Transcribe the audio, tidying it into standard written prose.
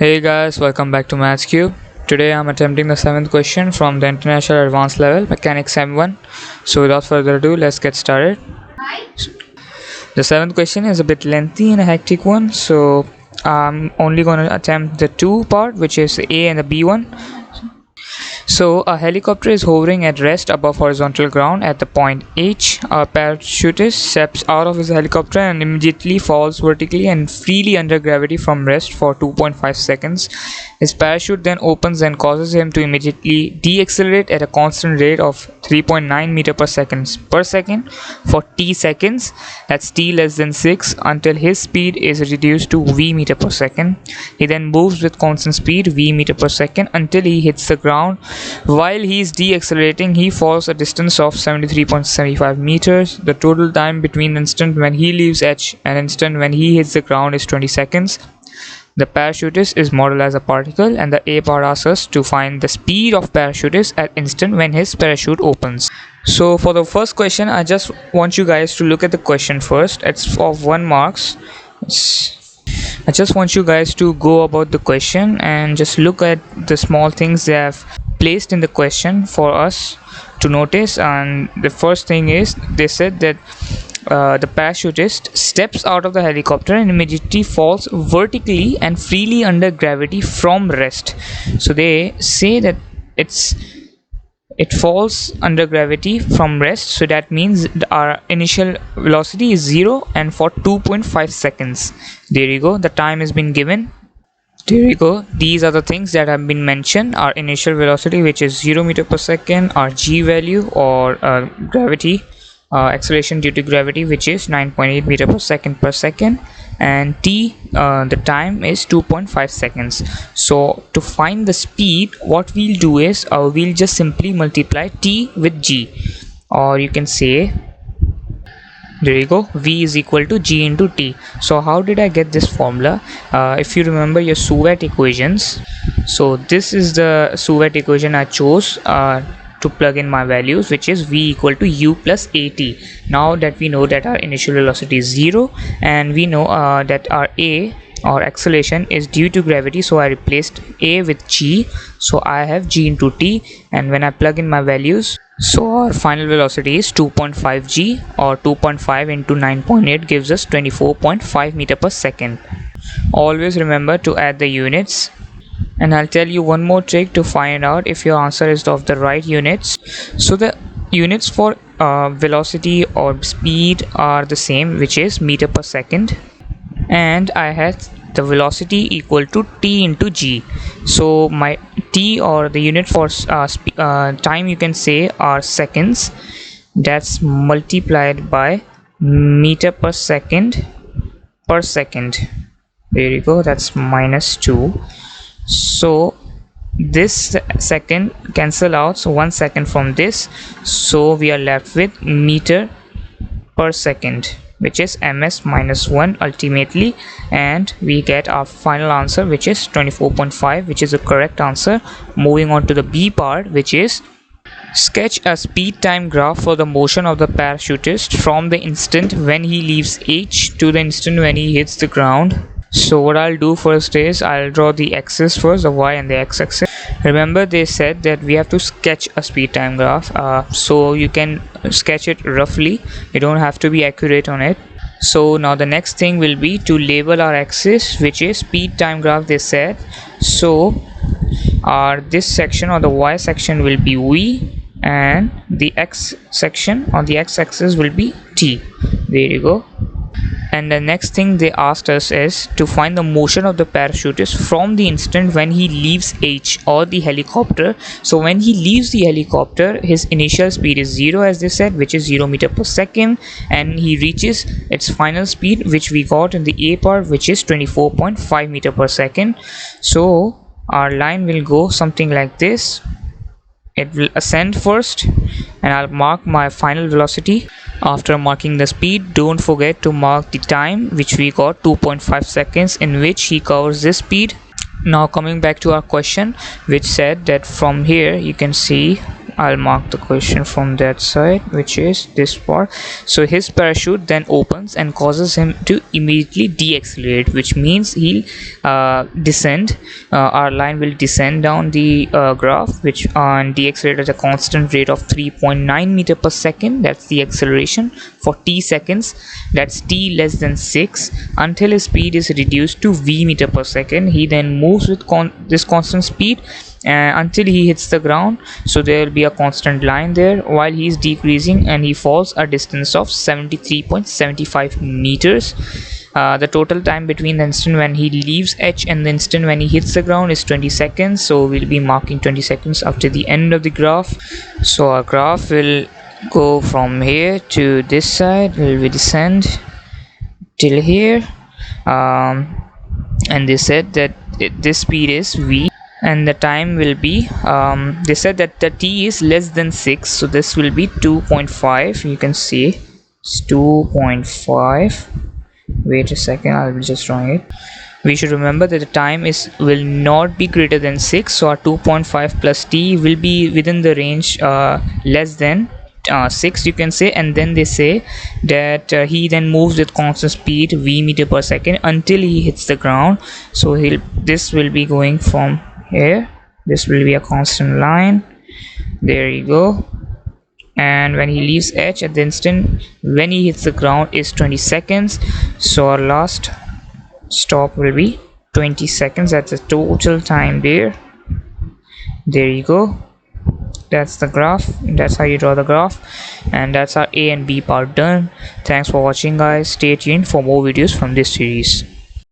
Hey guys, welcome back to Maths Cube. Today I'm attempting the 7th question from the International Advanced Level Mechanics M1. So without further ado, let's get started. The 7th question is a bit lengthy and a hectic one, so I'm only going to attempt the 2 part, which is the A and the B one. So a helicopter is hovering at rest above horizontal ground at the point H. A parachutist steps out of his helicopter and immediately falls vertically and freely under gravity from rest for 2.5 seconds. His parachute then opens and causes him to immediately deaccelerate at a constant rate of 3.9 meter per second for t seconds, that's t less than 6, until his speed is reduced to v meter per second. He then moves with constant speed v meter per second until he hits the ground. While he is deaccelerating, he falls a distance of 73.75 meters. The total time between the instant when he leaves H and instant when he hits the ground is 20 seconds. The parachutist is modeled as a particle, and the A part asks us to find the speed of parachutist at instant when his parachute opens. So for the first question, I just want you guys to look at the question first. It's of 1 marks. I just want you guys to go about the question and just look at the small things they have placed in the question for us to notice. And the first thing is, they said that the parachutist steps out of the helicopter and immediately falls vertically and freely under gravity from rest. So they say that it falls under gravity from rest, so that means our initial velocity is 0 and for 2.5 seconds. There you go, the time has been given. There you go, these are the things that have been mentioned. Our initial velocity, which is 0 meter per second, our g value or gravity acceleration due to gravity, which is 9.8 meter per second, and t, the time is 2.5 seconds. So to find the speed, what we'll do is we'll just simply multiply t with g, or you can say, there you go, v is equal to g into t. So how did I get this formula? If you remember your Suvet equations, so this is the Suvet equation I chose to plug in my values, which is v equal to u plus at. Now that we know that our initial velocity is 0 and we know that our a or acceleration is due to gravity, so I replaced a with g, so I have g into t, and when I plug in my values, so our final velocity is 2.5 g, or 2.5 into 9.8 gives us 24.5 meter per second. Always remember to add the units. And I'll tell you one more trick to find out if your answer is of the right units. So the units for velocity or speed are the same, which is meter per second, and I had the velocity equal to t into g. So my t, or the unit for time, you can say, are seconds. That's multiplied by meter per second. There you go, that's minus 2. So this second cancel out, so 1 second from this, so we are left with meter per second, which is ms minus 1 ultimately, and we get our final answer, which is 24.5, which is the correct answer. Moving on to the B part, which is sketch a speed time graph for the motion of the parachutist from the instant when he leaves H to the instant when he hits the ground. So what I'll do first is I'll draw the axis first, the y and the x-axis. Remember, they said that we have to sketch a speed time graph, so you can sketch it roughly, you don't have to be accurate on it. So now the next thing will be to label our axis, which is speed time graph, they said. So this section, or the y section, will be v, and the x section on the x-axis will be t. There you go. And the next thing they asked us is to find the motion of the parachutist from the instant when he leaves H, or the helicopter. So when he leaves the helicopter, his initial speed is 0, as they said, which is 0 meter per second, and he reaches its final speed, which we got in the A part, which is 24.5 meter per second. So our line will go something like this. It will ascend first, and I'll mark my final velocity. After marking the speed, don't forget to mark the time, which we got 2.5 seconds, in which he covers this speed. Now coming back to our question, which said that from here you can see I'll mark the question from that side, which is this part. So his parachute then opens and causes him to immediately deaccelerate, which means he'll descend. Our line will descend down the graph, which deaccelerate at a constant rate of 3.9 meter per second. That's the acceleration for t seconds. That's t less than 6, until his speed is reduced to v meter per second. He then moves with this constant speed until he hits the ground. So there will be a constant line there while he is decreasing, and he falls a distance of 73.75 meters. The total time between the instant when he leaves H and the instant when he hits the ground is 20 seconds. So we'll be marking 20 seconds after the end of the graph. So our graph will go from here to this side. Will we descend till here, and they said that this speed is v, and the time will be they said that the t is less than 6, so this will be 2.5. you can see it's 2.5. wait a second, I'll be just drawing it. We should remember that the time will not be greater than 6, so our 2.5 plus t will be within the range less than 6, you can say. And then they say that he then moves with constant speed v meter per second until he hits the ground. So this will be going from here, this will be a constant line, there you go. And when he leaves H at the instant when he hits the ground is 20 seconds. So our last stop will be 20 seconds. That's the total time there you go. That's the graph, that's how you draw the graph, and that's our A and B part done. Thanks for watching guys, stay tuned for more videos from this series.